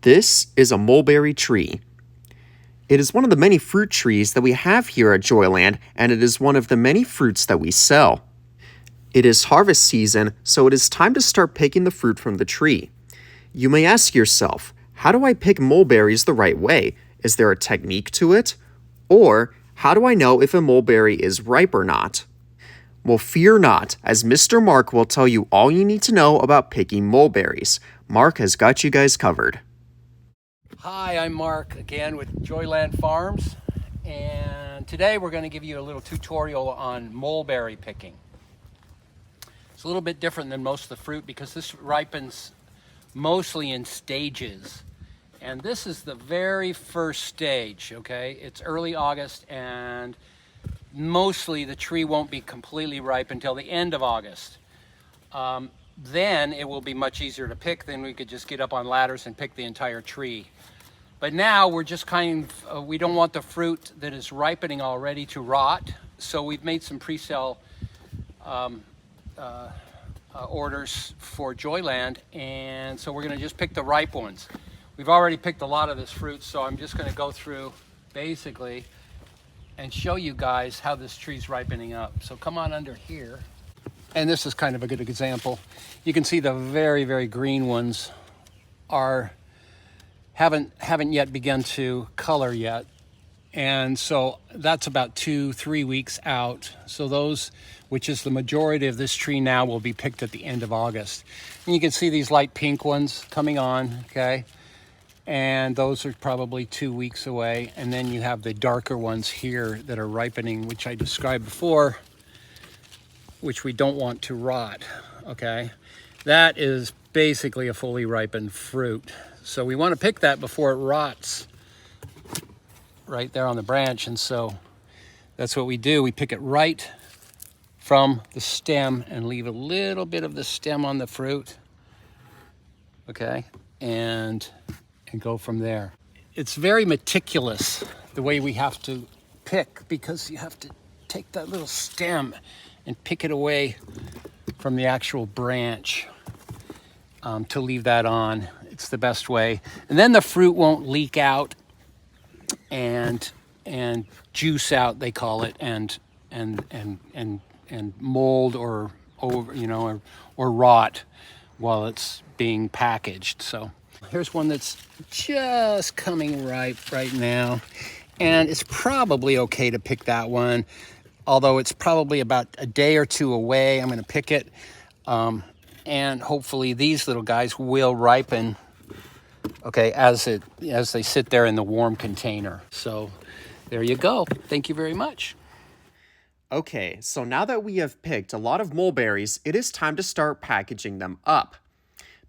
This is a mulberry tree. It is one of the many fruit trees that we have here at Joyland, and it is one of the many fruits that we sell. It is harvest season, so it is time to start picking the fruit from the tree. You may ask yourself, how do I pick mulberries the right way? Is there a technique to it? Or, how do I know if a mulberry is ripe or not? Well, fear not, as Mr. Mark will tell you all you need to know about picking mulberries. Mark has got you guys covered. Hi, I'm Mark again with Joyland Farms, and today we're going to give you a little tutorial on mulberry picking. It's a little bit different than most of the fruit because this ripens mostly in stages, and this is the very first stage. Okay, it's early August, and mostly the tree won't be completely ripe until the end of August. Then it will be much easier to pick. Then we could just get up on ladders and pick the entire tree. But now we're just we don't want the fruit that is ripening already to rot. So we've made some pre-sale orders for Joyland. And so we're gonna just pick the ripe ones. We've already picked a lot of this fruit, so I'm just gonna go through basically and show you guys how this tree's ripening up. So come on under here. And this is kind of a good example. You can see the very, very green ones haven't yet begun to color yet. And so that's about 2-3 weeks out. So those, which is the majority of this tree now, will be picked at the end of August. And you can see these light pink ones coming on, okay? And those are probably 2 weeks away. And then you have the darker ones here that are ripening, which I described before, which we don't want to rot, okay? That is basically a fully ripened fruit. So we want to pick that before it rots right there on the branch. And so that's what we do. We pick it right from the stem and leave a little bit of the stem on the fruit, okay? And go from there. It's very meticulous, the way we have to pick, because you have to take that little stem and pick it away from the actual branch to leave that on. It's the best way. And then the fruit won't leak out and juice out, they call it, and mold or rot while it's being packaged. So here's one that's just coming ripe right now, and it's probably okay to pick that one, although it's probably about a day or two away. I'm going to pick it, and hopefully these little guys will ripen, okay, as they sit there in the warm container. So there you go. Thank you very much. Okay, so now that we have picked a lot of mulberries, it is time to start packaging them up.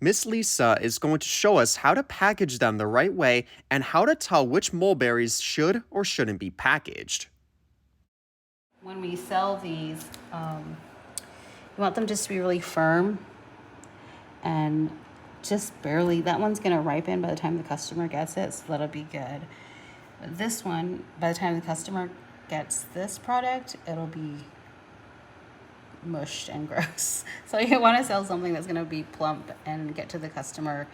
Miss Lisa is going to show us how to package them the right way and how to tell which mulberries should or shouldn't be packaged. When we sell these, you want them just to be really firm and just barely. That one's going to ripen by the time the customer gets it, so that'll be good. But this one, by the time the customer gets this product, it'll be mushed and gross. So you want to sell something that's going to be plump and get to the customer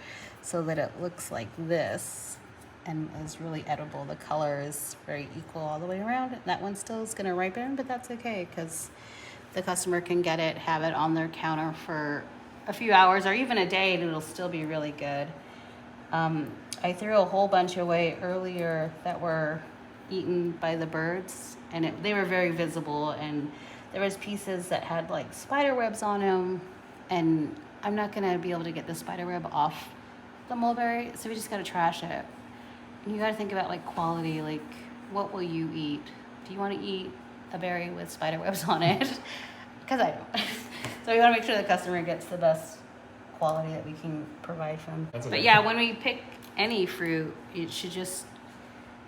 so that it looks like this and is really edible. The color is very equal all the way around. That one still is going to ripen, but that's okay because the customer can get it, have it on their counter for a few hours or even a day, and it'll still be really good. I threw a whole bunch away earlier that were eaten by the birds, and they were very visible, and there was pieces that had like spider webs on them, and I'm not gonna be able to get the spider web off the mulberry, so we just gotta trash it. And you gotta think about like quality, like what will you eat? Do you wanna eat a berry with spider webs on it? Because I don't. So we wanna make sure the customer gets the best quality that we can provide for them. But yeah, when we pick any fruit, it should just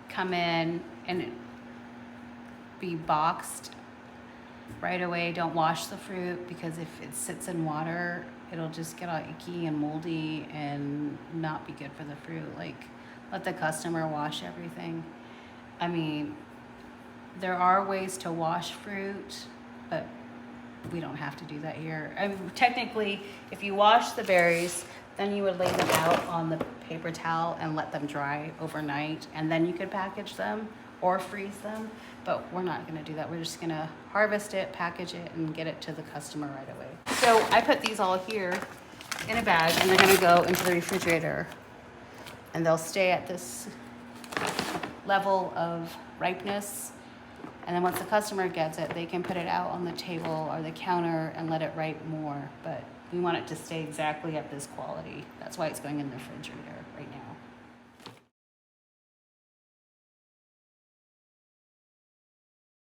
come in and be boxed right away. Don't wash the fruit, because if it sits in water, it'll just get all icky and moldy and not be good for the fruit. Like, let the customer wash everything. I mean, there are ways to wash fruit, but we don't have to do that here. I mean, technically, if you wash the berries, then you would lay them out on the paper towel and let them dry overnight, and then you could package them or freeze them. But we're not gonna do that. We're just gonna harvest it, package it, and get it to the customer right away. So I put these all here in a bag, and they're gonna go into the refrigerator, and they'll stay at this level of ripeness. And then once the customer gets it, they can put it out on the table or the counter and let it ripe more. But we want it to stay exactly at this quality. That's why it's going in the refrigerator right now.